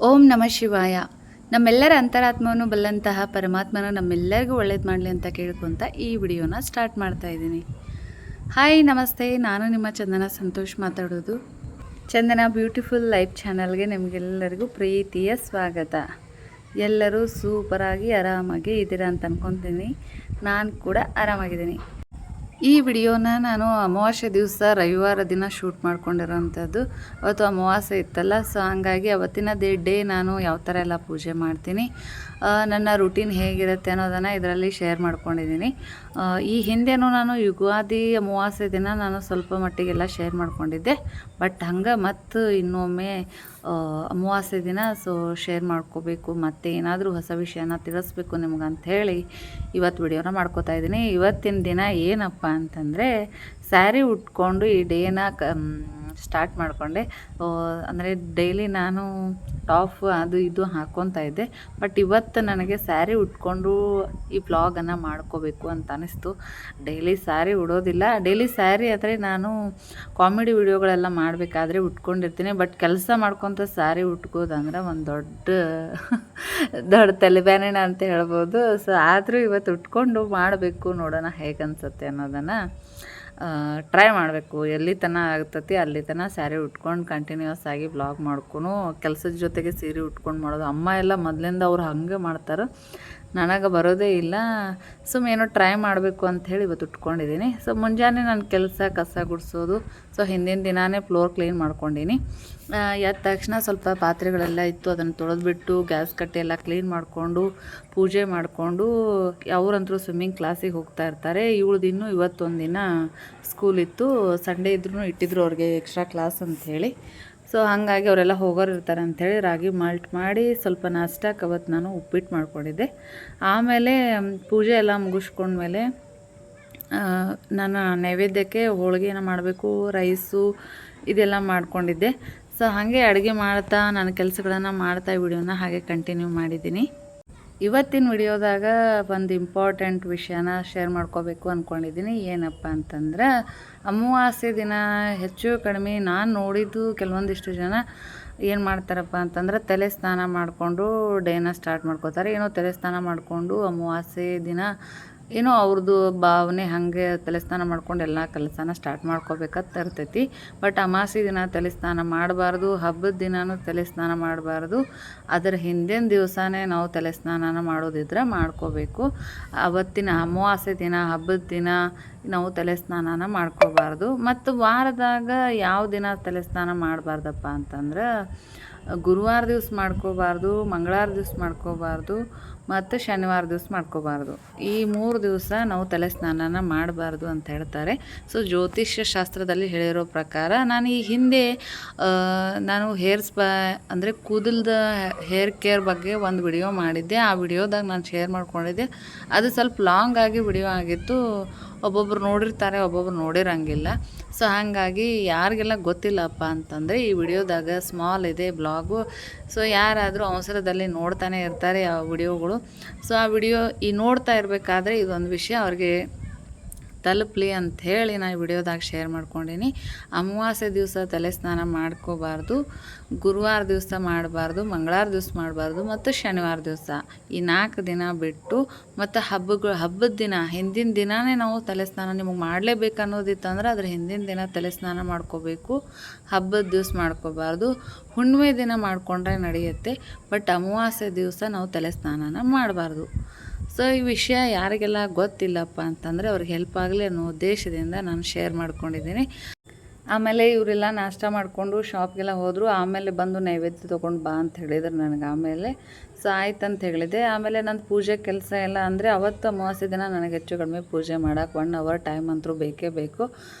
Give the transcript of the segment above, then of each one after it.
ಓಂ ನಮಃ ಶಿವಾಯ. ನಮ್ಮೆಲ್ಲರ ಅಂತರಾತ್ಮವನ್ನು ಬಲ್ಲಂತಹ ಪರಮಾತ್ಮನ ನಮ್ಮೆಲ್ಲರಿಗೂ ಒಳ್ಳೇದು ಮಾಡಲಿ ಅಂತ ಕೇಳ್ಕೊತ ಈ ವಿಡಿಯೋನ ಸ್ಟಾರ್ಟ್ ಮಾಡ್ತಾ ಇದ್ದೀನಿ. ಹಾಯ್ ನಮಸ್ತೆ, ನಾನು ನಿಮ್ಮ ಚಂದನ ಸಂತೋಷ್ ಮಾತಾಡೋದು. ಚಂದನ ಬ್ಯೂಟಿಫುಲ್ ಲೈಫ್ ಚಾನಲ್ಗೆ ನಿಮಗೆಲ್ಲರಿಗೂ ಪ್ರೀತಿಯ ಸ್ವಾಗತ. ಎಲ್ಲರೂ ಸೂಪರಾಗಿ ಆರಾಮಾಗಿ ಇದ್ದೀರಾ ಅಂತ ಅಂದ್ಕೊತೀನಿ. ನಾನು ಕೂಡ ಆರಾಮಾಗಿದ್ದೀನಿ. ಈ ವಿಡಿಯೋನ ನಾನು ಅಮಾವಾಸ್ಯೆ ದಿವಸ ರವಿವಾರ ದಿನ ಶೂಟ್ ಮಾಡ್ಕೊಂಡಿರೋವಂಥದ್ದು. ಅವತ್ತು ಅಮಾವಾಸ್ಯೆ ಇತ್ತಲ್ಲ, ಸೊ ಹಂಗಾಗಿ ಅವತ್ತಿನ ಡೇ ನಾನು ಯಾವ ಥರ ಎಲ್ಲ ಪೂಜೆ ಮಾಡ್ತೀನಿ, ನನ್ನ ರೂಟೀನ್ ಹೇಗಿರುತ್ತೆ ಅನ್ನೋದನ್ನು ಇದರಲ್ಲಿ ಶೇರ್ ಮಾಡ್ಕೊಂಡಿದ್ದೀನಿ. ಈ ಹಿಂದೆನೂ ನಾನು ಯುಗಾದಿ ಅಮಾವಾಸ್ಯೆ ದಿನ ನಾನು ಸ್ವಲ್ಪ ಮಟ್ಟಿಗೆಲ್ಲ ಶೇರ್ ಮಾಡ್ಕೊಂಡಿದ್ದೆ. ಬಟ್ ಹಂಗೆ ಮತ್ತು ಇನ್ನೊಮ್ಮೆ ಅಮಾವಾಸ್ಯೆ ದಿನ ಶೇರ್ ಮಾಡ್ಕೋಬೇಕು, ಮತ್ತು ಏನಾದರೂ ಹೊಸ ವಿಷಯನ ತಿಳಿಸ್ಬೇಕು ನಿಮ್ಗೆ ಅಂಥೇಳಿ ಇವತ್ತು ವಿಡಿಯೋನ ಮಾಡ್ಕೋತಾ ಇದ್ದೀನಿ. ಇವತ್ತಿನ ದಿನ ಏನಪ್ಪ ಅಂತಂದರೆ, ಸ್ಯಾರಿ ಉಟ್ಕೊಂಡು ಈ ಡೇನ ಸ್ಟಾರ್ಟ್ ಮಾಡಿಕೊಂಡೆ. ಅಂದರೆ ಡೈಲಿ ನಾನು ಟಾಪ್ ಅದು ಇದು ಹಾಕ್ಕೊತಾ ಇದ್ದೆ, ಬಟ್ ಇವತ್ತು ನನಗೆ ಸ್ಯಾರಿ ಉಟ್ಕೊಂಡು ಈ ವ್ಲಾಗನ್ನು ಮಾಡ್ಕೋಬೇಕು ಅಂತ ಅನ್ನಿಸ್ತು. ಡೈಲಿ ಸ್ಯಾರಿ ಉಡೋದಿಲ್ಲ, ಡೈಲಿ ಸ್ಯಾರಿ ಆದರೆ ನಾನು ಕಾಮಿಡಿ ವಿಡಿಯೋಗಳೆಲ್ಲ ಮಾಡಬೇಕಾದ್ರೆ ಉಟ್ಕೊಂಡಿರ್ತೀನಿ. ಬಟ್ ಕೆಲಸ ಮಾಡ್ಕೊತ ಸ್ಯಾರಿ ಉಟ್ಕೋದಂದ್ರೆ ಒಂದು ದೊಡ್ಡ ತಲೆಬ್ಯಾನೇನ ಅಂತ ಹೇಳ್ಬೋದು. ಸೊ ಆದರೂ ಇವತ್ತು ಉಟ್ಕೊಂಡು ಮಾಡಬೇಕು, ನೋಡೋಣ ಹೇಗೆ ಅನ್ಸುತ್ತೆ ಅನ್ನೋದನ್ನು ಟ್ರೈ ಮಾಡಬೇಕು. ಎಲ್ಲಿ ತನಕ ಆಗ್ತತಿ ಅಲ್ಲಿ ತನಕ ಸ್ಯಾರಿ ಉಟ್ಕೊಂಡು ಕಂಟಿನ್ಯೂಸ್ ಆಗಿ ವ್ಲಾಗ್ ಮಾಡ್ಕೊಂಡು ಕೆಲಸದ ಜೊತೆಗೆ ಸೀರೆ ಉಟ್ಕೊಂಡು ಮಾಡೋದು. ಅಮ್ಮ ಎಲ್ಲ ಮೊದಲಿಂದ ಅವ್ರು ಹಾಗೆ ಮಾಡ್ತಾರೆ, ನನಗೆ ಬರೋದೇ ಇಲ್ಲ. ಏನೋ ಟ್ರೈ ಮಾಡಬೇಕು ಅಂಥೇಳಿ ಇವತ್ತು ಉಟ್ಕೊಂಡಿದ್ದೀನಿ. ಮುಂಜಾನೆ ನನ್ನ ಕೆಲಸ ಕಸ ಗುಡಿಸೋದು, ಹಿಂದಿನ ದಿನಾನೇ ಫ್ಲೋರ್ ಕ್ಲೀನ್ ಮಾಡ್ಕೊಂಡೀನಿ. ಎದ್ದ ತಕ್ಷಣ ಸ್ವಲ್ಪ ಪಾತ್ರೆಗಳೆಲ್ಲ ಇತ್ತು, ಅದನ್ನು ತೊಳೆದ್ಬಿಟ್ಟು ಗ್ಯಾಸ್ ಕಟ್ಟೆ ಎಲ್ಲ ಕ್ಲೀನ್ ಮಾಡಿಕೊಂಡು ಪೂಜೆ ಮಾಡಿಕೊಂಡು, ಅವರಂತರೂ ಸ್ವಿಮ್ಮಿಂಗ್ ಕ್ಲಾಸಿಗೆ ಹೋಗ್ತಾ ಇರ್ತಾರೆ. ಇವಳದಿನ್ನೂ ಇವತ್ತೊಂದು ದಿನ ಸ್ಕೂಲ್ ಇತ್ತು, ಸಂಡೇ ಇದ್ರೂ ಇಟ್ಟಿದ್ರು ಅವ್ರಿಗೆ ಎಕ್ಸ್ಟ್ರಾ ಕ್ಲಾಸ್ ಅಂಥೇಳಿ. ಹಾಗಾಗಿ ಅವರೆಲ್ಲ ಹೋಗೋರು ಇರ್ತಾರೆ ಅಂಥೇಳಿ ರಾಗಿ ಮಾಲ್ಟ್ ಮಾಡಿ ಸ್ವಲ್ಪ ನಾಷ್ಟಕ್ಕೆ ಅವತ್ತು ನಾನು ಉಪ್ಪಿಟ್ಟು ಮಾಡ್ಕೊಂಡಿದ್ದೆ. ಆಮೇಲೆ ಪೂಜೆ ಎಲ್ಲ ಮುಗಿಸ್ಕೊಂಡ್ಮೇಲೆ ನಾನು ನೈವೇದ್ಯಕ್ಕೆ ಹೋಳಿಗೆನ ಮಾಡಬೇಕು, ರೈಸು ಇದೆಲ್ಲ ಮಾಡ್ಕೊಂಡಿದ್ದೆ. ಹಾಗೆ ಅಡುಗೆ ಮಾಡ್ತಾ ನನ್ನ ಕೆಲಸಗಳನ್ನು ಮಾಡ್ತಾ ವಿಡಿಯೋನ ಹಾಗೆ ಕಂಟಿನ್ಯೂ ಮಾಡಿದ್ದೀನಿ. ಇವತ್ತಿನ ವಿಡಿಯೋದಾಗ ಒಂದು ಇಂಪಾರ್ಟೆಂಟ್ ವಿಷಯನ ಶೇರ್ ಮಾಡ್ಕೋಬೇಕು ಅಂದ್ಕೊಂಡಿದ್ದೀನಿ. ಏನಪ್ಪ ಅಂತಂದ್ರೆ, ಅಮಾವಾಸ್ಯೆ ದಿನ ಹೆಚ್ಚು ಕಡಿಮೆ ನಾನು ನೋಡಿದ್ದು ಕೆಲವೊಂದಿಷ್ಟು ಜನ ಏನು ಮಾಡ್ತಾರಪ್ಪ ಅಂತಂದ್ರೆ, ತಲೆ ಸ್ನಾನ ಮಾಡಿಕೊಂಡು ಡೇನ ಸ್ಟಾರ್ಟ್ ಮಾಡ್ಕೋತಾರೆ. ಏನೋ ತಲೆ ಸ್ನಾನ ಮಾಡಿಕೊಂಡು ಅಮಾವಾಸ್ಯೆ ದಿನ ಏನೋ ಅವ್ರದ್ದು ಭಾವನೆ ಹಾಗೆ ತಲೆ ಸ್ನಾನ ಮಾಡ್ಕೊಂಡು ಎಲ್ಲ ಕೆಲಸನ ಸ್ಟಾರ್ಟ್ ಮಾಡ್ಕೋಬೇಕಂತ ಇರ್ತೈತಿ. ಬಟ್ ಅಮಾವಾಸ್ಯೆ ದಿನ ತಲೆ ಸ್ನಾನ ಮಾಡಬಾರ್ದು, ಹಬ್ಬದ ದಿನವೂ ತಲೆ ಸ್ನಾನ ಮಾಡಬಾರ್ದು. ಅದರ ಹಿಂದಿನ ದಿವಸನೇ ನಾವು ತಲೆ ಸ್ನಾನ ಮಾಡೋದಿದ್ರೆ ಮಾಡ್ಕೋಬೇಕು. ಅವತ್ತಿನ ಅಮಾವಾಸ್ಯೆ ದಿನ ಹಬ್ಬದ ದಿನ ನಾವು ತಲೆ ಸ್ನಾನ ಮಾಡ್ಕೋಬಾರ್ದು. ಮತ್ತು ವಾರದಾಗ ಯಾವ ದಿನ ತಲೆ ಸ್ನಾನ ಮಾಡಬಾರ್ದಪ್ಪ ಅಂತಂದ್ರೆ, ಗುರುವಾರ ದಿವಸ ಮಾಡ್ಕೋಬಾರ್ದು, ಮಂಗಳವಾರ ದಿವಸ ಮಾಡ್ಕೋಬಾರ್ದು, ಮತ್ತು ಶನಿವಾರ ದಿವಸ ಮಾಡ್ಕೋಬಾರ್ದು. ಈ 3 ದಿವಸ ನಾವು ತಲೆ ಸ್ನಾನ ಮಾಡಬಾರ್ದು ಅಂತ ಹೇಳ್ತಾರೆ. ಜ್ಯೋತಿಷ್ಯ ಶಾಸ್ತ್ರದಲ್ಲಿ ಹೇಳಿರೋ ಪ್ರಕಾರ ನಾನು ಈ ಹಿಂದೆ ನಾನು ಅಂದರೆ ಕೂದಲ್ದ ಹೇರ್ ಕೇರ್ ಬಗ್ಗೆ ಒಂದು ವಿಡಿಯೋ ಮಾಡಿದ್ದೆ. ಆ ವಿಡಿಯೋದಾಗ ನಾನು ಶೇರ್ ಮಾಡ್ಕೊಂಡಿದ್ದೆ. ಅದು ಸ್ವಲ್ಪ ಲಾಂಗ್ ಆಗಿ ವಿಡಿಯೋ ಆಗಿತ್ತು. ಒಬ್ಬೊಬ್ರು ನೋಡಿರ್ತಾರೆ, ಒಬ್ಬೊಬ್ರು ನೋಡಿರಂಗಿಲ್ಲ. ಹಾಗಾಗಿ ಯಾರಿಗೆಲ್ಲ ಗೊತ್ತಿಲ್ಲಪ್ಪ ಅಂತಂದರೆ ಈ ವಿಡಿಯೋದಾಗ ಸ್ಮಾಲ್ ಇದೆ ಬ್ಲಾಗು. ಯಾರಾದರೂ ಅವಸರದಲ್ಲಿ ನೋಡ್ತಾನೆ ಇರ್ತಾರೆ ಆ ವಿಡಿಯೋಗಳು. ಆ ವಿಡಿಯೋ ನೋಡ್ತಾ ಇರಬೇಕಾದ್ರೆ ಇದೊಂದು ವಿಷಯ ಅವ್ರಿಗೆ ತಲುಪಲಿ ಅಂಥೇಳಿ ನಾನು ವಿಡಿಯೋದಾಗ ಶೇರ್ ಮಾಡ್ಕೊಂಡೀನಿ. ಅಮಾವಾಸ್ಯೆ ದಿವಸ ತಲೆ ಸ್ನಾನ ಮಾಡ್ಕೋಬಾರ್ದು, ಗುರುವಾರ ದಿವಸ ಮಾಡಬಾರ್ದು, ಮಂಗಳವಾರ ದಿವಸ ಮಾಡಬಾರ್ದು, ಮತ್ತು ಶನಿವಾರ ದಿವಸ ಈ 4 ದಿನ ಬಿಟ್ಟು, ಮತ್ತು ಹಬ್ಬದ ದಿನ ಹಿಂದಿನ ದಿನವೇ ನಾವು ತಲೆ ಸ್ನಾನ ನಿಮಗೆ ಮಾಡಲೇಬೇಕು ಅನ್ನೋದಿತ್ತಂದ್ರೆ ಅದ್ರ ಹಿಂದಿನ ದಿನ ತಲೆ ಸ್ನಾನ ಮಾಡ್ಕೋಬೇಕು. ಹಬ್ಬದ ದಿವಸ ಮಾಡ್ಕೋಬಾರ್ದು. ಹುಣ್ಣಿಮೆ ದಿನ ಮಾಡಿಕೊಂಡ್ರೆ ನಡೆಯುತ್ತೆ, ಬಟ್ ಅಮಾವಾಸ್ಯೆ ದಿವಸ ನಾವು ತಲೆ ಸ್ನಾನನ ಮಾಡಬಾರ್ದು. ಈ ವಿಷಯ ಯಾರಿಗೆಲ್ಲ ಗೊತ್ತಿಲ್ಲಪ್ಪ ಅಂತಂದರೆ ಅವ್ರಿಗೆ ಹೆಲ್ಪ್ ಆಗಲಿ ಅನ್ನೋ ಉದ್ದೇಶದಿಂದ ನಾನು ಶೇರ್ ಮಾಡ್ಕೊಂಡಿದ್ದೀನಿ. ಆಮೇಲೆ ಇವರೆಲ್ಲ ನಾಷ್ಟ ಮಾಡಿಕೊಂಡು ಶಾಪ್ಗೆಲ್ಲ ಹೋದರು. ಆಮೇಲೆ ಬಂದು ನೈವೇದ್ಯ ತೊಗೊಂಡು ಬಾ ಅಂತ ಹೇಳಿದ್ರು ನನಗೆ. ಆಮೇಲೆ ಆಯ್ತು ಅಂತ ಹೇಳಿದೆ. ಆಮೇಲೆ ನನ್ನ ಪೂಜೆ ಕೆಲಸ ಎಲ್ಲ ಅಂದರೆ ಅವತ್ತು ಅಮಾವಾಸ್ಯೆ ದಿನ ನನಗೆ ಹೆಚ್ಚು ಕಡಿಮೆ ಪೂಜೆ ಮಾಡೋಕೆ 1 ಅವರ್ ಟೈಮ್ ಅಂತೂ ಬೇಕೇ ಬೇಕು.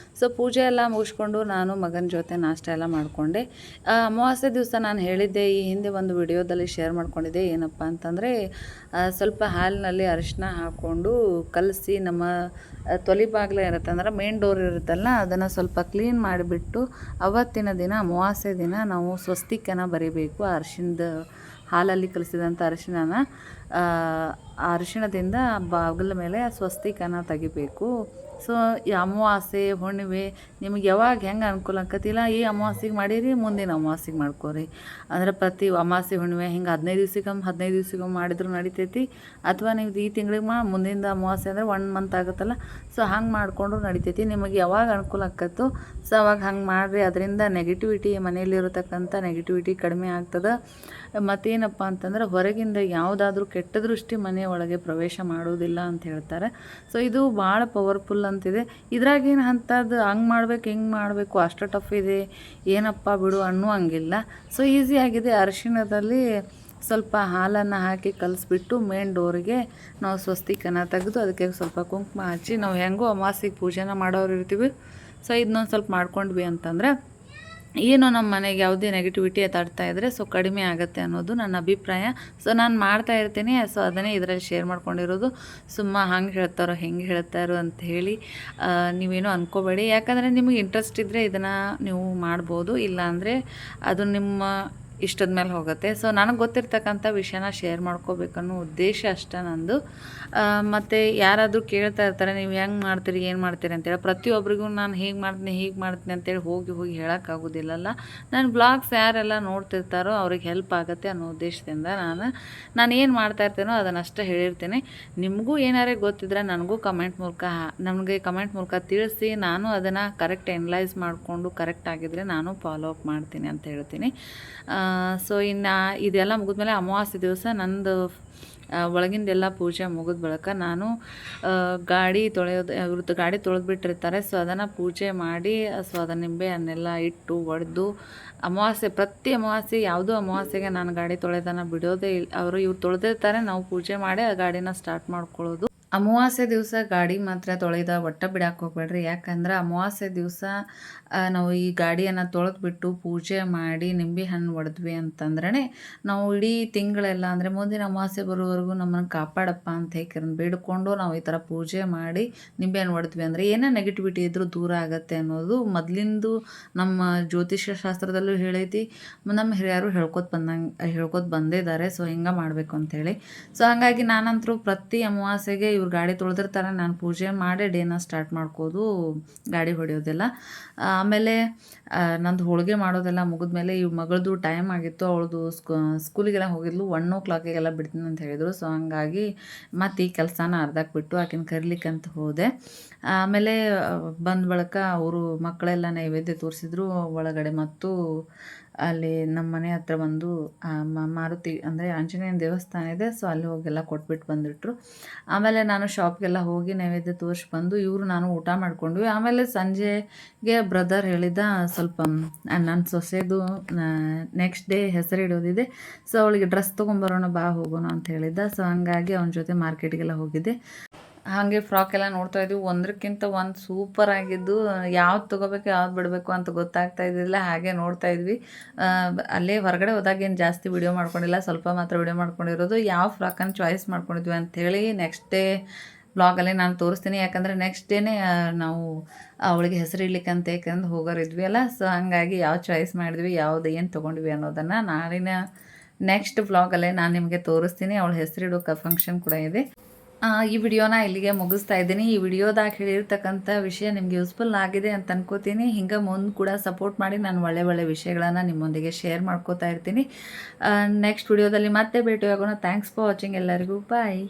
ಪೂಜೆ ಎಲ್ಲ ಮುಗಿಸ್ಕೊಂಡು ನಾನು ಮಗನ ಜೊತೆ ನಾಷ್ಟ ಎಲ್ಲ ಮಾಡಿಕೊಂಡೆ. ಅಮಾವಾಸ್ಯೆ ದಿವಸ ನಾನು ಹೇಳಿದ್ದೆ, ಈ ಹಿಂದೆ ಒಂದು ವಿಡಿಯೋದಲ್ಲಿ ಶೇರ್ ಮಾಡ್ಕೊಂಡಿದ್ದೆ. ಏನಪ್ಪ ಅಂತಂದರೆ, ಸ್ವಲ್ಪ ಹಾಲಿನಲ್ಲಿ ಅರಿಶಿನ ಹಾಕ್ಕೊಂಡು ಕಲಸಿ ನಮ್ಮ ತೊಲಿ ಬಾಗಿಲು ಇರುತ್ತೆ ಅಂದ್ರೆ ಮೇನ್ ಡೋರ್ ಇರುತ್ತಲ್ಲ, ಅದನ್ನು ಸ್ವಲ್ಪ ಕ್ಲೀನ್ ಮಾಡಿಬಿಟ್ಟು ಅವತ್ತಿನ ದಿನ ಅಮಾವಾಸ್ಯೆ ದಿನ ನಾವು ಸ್ವಸ್ತಿಕನ ಬರೀಬೇಕು. ಅರಿಶಿಣದ ಹಾಲಲ್ಲಿ ಕಲಿಸಿದಂಥ ಅರಿಶಿಣನ ಆ ಅರಿಶಿಣದಿಂದ ಬಾಗಿಲ ಮೇಲೆ ಸ್ವಸ್ತಿಕನ ತೆಗಿಬೇಕು. ಸೊ ಈ ಅಮಾವಾಸ್ಯೆ ಹುಣ್ಣಿಮೆ ನಿಮಗೆ ಯಾವಾಗ ಹೆಂಗೆ ಅನುಕೂಲ ಆಕತಿಲ್ಲ ಈ ಅಮಾವಾಸ್ಯೆಗೆ ಮಾಡೀರಿ ಮುಂದಿನ ಅಮಾವಾಸ್ಯೆಗೆ ಮಾಡ್ಕೋರಿ. ಅಂದರೆ ಪ್ರತಿ ಅಮಾವಾಸ್ಯೆ ಹುಣ್ಣಿಮೆ ಹಿಂಗೆ 15 ದಿವ್ಸಕ್ಕೊಮ್ಮೆ ಮಾಡಿದ್ರು ನಡಿತೈತಿ. ಅಥವಾ ನೀವು ಈ ತಿಂಗಳಿಗೆ ಮುಂದಿನ ಅಮಾವಾಸ್ಯೆ ಅಂದರೆ 1 ಮಂತ್ ಆಗುತ್ತಲ್ಲ, ಸೊ ಹಂಗೆ ಮಾಡಿಕೊಂಡ್ರು ನಡಿತೈತಿ. ನಿಮಗೆ ಯಾವಾಗ ಅನುಕೂಲ ಆಕತ್ತೋ ಸೊ ಅವಾಗ ಹಂಗೆ ಮಾಡಿರಿ. ಅದರಿಂದ ನೆಗೆಟಿವಿಟಿ ಮನೆಯಲ್ಲಿರತಕ್ಕಂಥ ನೆಗೆಟಿವಿಟಿ ಕಡಿಮೆ ಆಗ್ತದೆ. ಮತ್ತೇನಪ್ಪ ಅಂತಂದ್ರೆ ಹೊರಗಿಂದ ಯಾವುದಾದ್ರೂ ಕೆಟ್ಟ ದೃಷ್ಟಿ ಮನೆಯ ಒಳಗೆ ಪ್ರವೇಶ ಮಾಡೋದಿಲ್ಲ ಅಂತ ಹೇಳ್ತಾರೆ. ಸೊ ಇದು ಭಾಳ ಪವರ್ಫುಲ್ ಅಂತಿದೆ. ಇದ್ರಾಗೇನು ಅಂಥದ್ದು ಹಂಗೆ ಮಾಡ್ಬೇಕು ಹಿಂಗೆ ಮಾಡಬೇಕು ಅಷ್ಟು ಟಫ್ ಇದೆ ಏನಪ್ಪ ಬಿಡು ಅನ್ನುವಂಗಿಲ್ಲ. ಸೊ ಈಸಿಯಾಗಿದೆ. ಅರಿಶಿಣದಲ್ಲಿ ಸ್ವಲ್ಪ ಹಾಲನ್ನು ಹಾಕಿ ಕಲಿಸ್ಬಿಟ್ಟು ಮೇನ್ ಡೋರಿಗೆ ನಾವು ಸ್ವಸ್ತಿಕನ ತೆಗೆದು ಅದಕ್ಕೆ ಸ್ವಲ್ಪ ಕುಂಕುಮ ಹಚ್ಚಿ ನಾವು ಹೆಂಗೋ ಅಮಾವಾಸ್ಯೆಗೆ ಪೂಜೆನ ಮಾಡೋರು ಇರ್ತೀವಿ. ಸೊ ಇದನ್ನೊಂದು ಸ್ವಲ್ಪ ಮಾಡ್ಕೊಂಡ್ವಿ ಅಂತಂದರೆ ಏನು ನಮ್ಮ ಮನೆಗೆ ಯಾವುದೇ ನೆಗೆಟಿವಿಟಿ ತಡ್ತಾ ಇದ್ದರೆ ಸೊ ಕಡಿಮೆ ಆಗುತ್ತೆ ಅನ್ನೋದು ನನ್ನ ಅಭಿಪ್ರಾಯ. ಸೊ ನಾನು ಮಾಡ್ತಾ ಇರ್ತೀನಿ. ಸೊ ಅದನ್ನೇ ಇದರಲ್ಲಿ ಶೇರ್ ಮಾಡ್ಕೊಂಡಿರೋದು. ಸುಮ್ಮ ಹಂಗೆ ಹೇಳ್ತಾರೋ ಹೆಂಗೆ ಹೇಳ್ತಾರೋ ಅಂತ ಹೇಳಿ ನೀವೇನು ಅಂದ್ಕೋಬೇಡಿ. ಯಾಕಂದರೆ ನಿಮಗೆ ಇಂಟ್ರೆಸ್ಟ್ ಇದ್ದರೆ ಇದನ್ನು ನೀವು ಮಾಡ್ಬೋದು, ಇಲ್ಲಾಂದರೆ ಅದು ನಿಮ್ಮ ಇಷ್ಟದ ಮೇಲೆ ಹೋಗುತ್ತೆ. ಸೊ ನನಗೆ ಗೊತ್ತಿರ್ತಕ್ಕಂಥ ವಿಷಯನ ಶೇರ್ ಮಾಡ್ಕೋಬೇಕನ್ನೋ ಉದ್ದೇಶ ಅಷ್ಟೇ ನಂದು. ಮತ್ತು ಯಾರಾದರೂ ಕೇಳ್ತಾ ಇರ್ತಾರೆ ನೀವು ಹೆಂಗೆ ಮಾಡ್ತೀರಿ ಏನು ಮಾಡ್ತೀರಿ ಅಂತೇಳಿ. ಪ್ರತಿಯೊಬ್ಬರಿಗೂ ನಾನು ಹೀಗೆ ಮಾಡ್ತೀನಿ ಅಂತೇಳಿ ಹೋಗಿ ಹೇಳೋಕ್ಕಾಗೋದಿಲ್ಲಲ್ಲ. ನನ್ನ ಬ್ಲಾಗ್ಸ್ ಯಾರೆಲ್ಲ ನೋಡ್ತಿರ್ತಾರೋ ಅವ್ರಿಗೆ ಹೆಲ್ಪ್ ಆಗುತ್ತೆ ಅನ್ನೋ ಉದ್ದೇಶದಿಂದ ನಾನು ಏನು ಮಾಡ್ತಾ ಇರ್ತೀನೋ ಅದನ್ನಷ್ಟೇ ಹೇಳಿರ್ತೀನಿ. ನಿಮಗೂ ಏನಾರೇ ಗೊತ್ತಿದ್ರೆ ನನಗೆ ಕಮೆಂಟ್ ಮೂಲಕ ತಿಳಿಸಿ. ನಾನು ಅದನ್ನು ಕರೆಕ್ಟ್ ಎನಲೈಸ್ ಮಾಡಿಕೊಂಡು ಕರೆಕ್ಟ್ ಆಗಿದ್ದರೆ ನಾನು ಫಾಲೋ ಅಪ್ ಮಾಡ್ತೀನಿ ಅಂತ ಹೇಳ್ತೀನಿ. ಸೊ ಇನ್ನು ಇದೆಲ್ಲ ಮುಗಿದ್ಮೇಲೆ ಅಮಾವಾಸ್ಯೆ ದಿವಸ ನಂದು ಒಳಗಿಂದೆಲ್ಲ ಪೂಜೆ ಮುಗಿದ ಬಳಿಕ ನಾನು ಇವ್ರದ್ದು ಗಾಡಿ ತೊಳೆದ್ಬಿಟ್ಟಿರ್ತಾರೆ. ಸೊ ಅದನ್ನು ಪೂಜೆ ಮಾಡಿ ಸೊ ಅದನ್ನು ನಿಂಬೆ ಹಣ್ಣೆಲ್ಲ ಇಟ್ಟು ಒಡೆದು ಪ್ರತಿ ಅಮಾವಾಸ್ಯೆ ಯಾವುದೋ ಅಮಾವಾಸ್ಯೆಗೆ ನಾನು ಗಾಡಿ ತೊಳೆದನ್ನು ಬಿಡೋದೇ ಇಲ್ಲ. ಇವ್ರು ತೊಳೆದಿರ್ತಾರೆ, ನಾವು ಪೂಜೆ ಮಾಡಿ ಆ ಗಾಡಿನ ಸ್ಟಾರ್ಟ್ ಮಾಡ್ಕೊಳ್ಳೋದು. ಅಮಾವಾಸ್ಯೆ ದಿವಸ ಗಾಡಿ ಮಾತ್ರ ತೊಳೆದ ಬಿಡಕ್ಕೆ ಹೋಗ್ಬೇಡ್ರಿ. ಯಾಕಂದ್ರೆ ಅಮಾವಾಸ್ಯೆ ದಿವಸ ನಾವು ಈ ಗಾಡಿಯನ್ನು ತೊಳೆದ್ಬಿಟ್ಟು ಪೂಜೆ ಮಾಡಿ ನಿಂಬೆ ಹಣ್ಣು ಒಡೆದ್ವಿ ಅಂತಂದ್ರೆ ನಾವು ಇಡೀ ತಿಂಗಳೆಲ್ಲ ಅಂದರೆ ಮುಂದಿನ ಅಮಾವಾಸ್ಯೆ ಬರೋವರೆಗೂ ನಮ್ಮನ್ನು ಕಾಪಾಡಪ್ಪ ಅಂತ ಬೇಡಿಕೊಂಡು ನಾವು ಈ ಥರ ಪೂಜೆ ಮಾಡಿ ನಿಂಬೆ ಹಣ್ಣು ಒಡೆದ್ವಿ ಅಂದರೆ ಏನೇ ನೆಗೆಟಿವಿಟಿ ಇದ್ದರೂ ದೂರ ಆಗುತ್ತೆ ಅನ್ನೋದು ಮೊದಲಿಂದು ನಮ್ಮ ಜ್ಯೋತಿಷ್ಯ ಶಾಸ್ತ್ರದಲ್ಲೂ ಹೇಳೈತಿ. ನಮ್ಮ ಹಿರಿಯರು ಹೇಳ್ಕೊತ ಬಂದಿದ್ದಾರೆ. ಸೊ ಹಿಂಗೆ ಮಾಡಬೇಕು ಅಂಥೇಳಿ. ಸೊ ಹಾಗಾಗಿ ನಾನಂತರೂ ಪ್ರತಿ ಅಮಾವಾಸ್ಯೆಗೆ ಇವ್ರು ಗಾಡಿ ತೊಳೆದಿರ್ತಾರೆ, ನಾನು ಪೂಜೆ ಮಾಡಿ ಡೇನ ಸ್ಟಾರ್ಟ್ ಮಾಡ್ಕೋದು, ಗಾಡಿ ಹೊಡೆಯೋದೆಲ್ಲ. ಆಮೇಲೆ ನಂದು ಹೋಳಿಗೆ ಮಾಡೋದೆಲ್ಲ ಮುಗಿದ್ಮೇಲೆ ಇವ್ ಮಗಳದು ಟೈಮ್ ಆಗಿತ್ತು. ಅವಳದು ಸ್ಕೂಲಿಗೆಲ್ಲ ಹೋಗಿದ್ಲು. 1 o'clockಗೆಲ್ಲ ಬಿಡ್ತೀನಿ ಅಂತ ಹೇಳಿದರು. ಸೊ ಹಂಗಾಗಿ ಮತ್ತು ಈ ಕೆಲಸನ ಅರ್ಧಕ್ಕೆ ಬಿಟ್ಟು ಆಕಿನ ಕರಿಲಿಕ್ಕಂತ ಹೋದೆ. ಆಮೇಲೆ ಬಂದ ಬಳಿಕ ಅವರು ಮಕ್ಕಳೆಲ್ಲ ನೈವೇದ್ಯ ತೋರಿಸಿದ್ರು ಒಳಗಡೆ. ಮತ್ತು ಅಲ್ಲಿ ನಮ್ಮ ಮನೆ ಹತ್ರ ಬಂದು ಮಾರುತಿ ಅಂದರೆ ಆಂಜನೇಯನ ದೇವಸ್ಥಾನ ಇದೆ. ಸೊ ಅಲ್ಲಿ ಹೋಗೆಲ್ಲ ಕೊಟ್ಬಿಟ್ಟು ಬಂದುಬಿಟ್ರು. ಆಮೇಲೆ ನಾನು ಶಾಪ್ಗೆಲ್ಲ ಹೋಗಿ ನೈವೇದ್ಯ ತೋರಿಸಿ ಬಂದು ನಾನು ಊಟ ಮಾಡ್ಕೊಂಡ್ವಿ. ಆಮೇಲೆ ಸಂಜೆಗೆ ಬ್ರದರ್ ಹೇಳಿದ ಸ್ವಲ್ಪ ನನ್ನ ಸೊಸೆದು ನೆಕ್ಸ್ಟ್ ಡೇ ಹೆಸರಿಡೋದಿದೆ. ಸೊ ಅವಳಿಗೆ ಡ್ರೆಸ್ ತೊಗೊಂಬರೋಣ ಬಾ ಹೋಗೋಣ ಅಂತ ಹೇಳಿದ್ದ. ಸೊ ಹಂಗಾಗಿ ಅವನ ಜೊತೆ ಮಾರ್ಕೆಟ್ಗೆಲ್ಲ ಹೋಗಿದ್ದೆ. ಹಾಗೆ ಫ್ರಾಕ್ ಎಲ್ಲ ನೋಡ್ತಾ ಇದ್ವಿ. ಒಂದಕ್ಕಿಂತ ಒಂದು ಸೂಪರ್ ಆಗಿದ್ದು. ಯಾವ್ದು ತೊಗೋಬೇಕು ಯಾವ್ದು ಬಿಡಬೇಕು ಅಂತ ಗೊತ್ತಾಗ್ತಾ ಇದ್ದಿಲ್ಲ. ಹಾಗೆ ನೋಡ್ತಾ ಇದ್ವಿ. ಅಲ್ಲೇ ಹೊರಗಡೆ ಹೋದಾಗ ಏನು ಜಾಸ್ತಿ ವಿಡಿಯೋ ಮಾಡ್ಕೊಂಡಿಲ್ಲ, ಸ್ವಲ್ಪ ಮಾತ್ರ ವಿಡಿಯೋ ಮಾಡ್ಕೊಂಡಿರೋದು. ಯಾವ ಫ್ರಾಕನ್ನು ಚಾಯ್ಸ್ ಮಾಡ್ಕೊಂಡಿದ್ವಿ ಅಂಥೇಳಿ ನೆಕ್ಸ್ಟ್ ಡೇ ಬ್ಲಾಗಲ್ಲಿ ನಾನು ತೋರಿಸ್ತೀನಿ. ಯಾಕಂದರೆ ನೆಕ್ಸ್ಟ್ ಡೇನೇ ನಾವು ಅವಳಿಗೆ ಹೆಸರಿಡ್ಲಿಕ್ಕೆ ಅಂತ ಯಾಕಂದ್ರೆ ಹೋಗೋರಿದ್ವಿ ಅಲ್ಲ. ಸೊ ಹಾಗಾಗಿ ಯಾವ ಚಾಯ್ಸ್ ಮಾಡಿದ್ವಿ, ಯಾವ್ದು ಏನು ತೊಗೊಂಡ್ವಿ ಅನ್ನೋದನ್ನು ನಾಳಿನ ನೆಕ್ಸ್ಟ್ ಬ್ಲಾಗಲ್ಲೇ ನಾನು ನಿಮಗೆ ತೋರಿಸ್ತೀನಿ. ಅವಳ ಹೆಸರಿಡೋ ಫಂಕ್ಷನ್ ಕೂಡ ಇದೆ. ಈ ವಿಡಿಯೋನ ಇಲ್ಲಿಗೆ ಮುಗಿಸ್ತಾ ಇದ್ದೀನಿ. ಈ ವಿಡಿಯೋದಾಗ ಹೇಳಿರ್ತಕ್ಕಂಥ ವಿಷಯ ನಿಮಗೆ ಯೂಸ್ಫುಲ್ ಆಗಿದೆ ಅಂತ ಅನ್ಕೋತೀನಿ. ಹಿಂಗೆ ಮುಂದೆ ಕೂಡ ಸಪೋರ್ಟ್ ಮಾಡಿ ನಾನು ಒಳ್ಳೆ ವಿಷಯಗಳನ್ನು ನಿಮ್ಮೊಂದಿಗೆ ಶೇರ್ ಮಾಡ್ಕೋತಾ ಇರ್ತೀನಿ. ನೆಕ್ಸ್ಟ್ ವಿಡಿಯೋದಲ್ಲಿ ಮತ್ತೆ ಭೇಟಿಯಾಗೋಣ. Thanks for watching. ಎಲ್ಲರಿಗೂ ಬಾಯ್.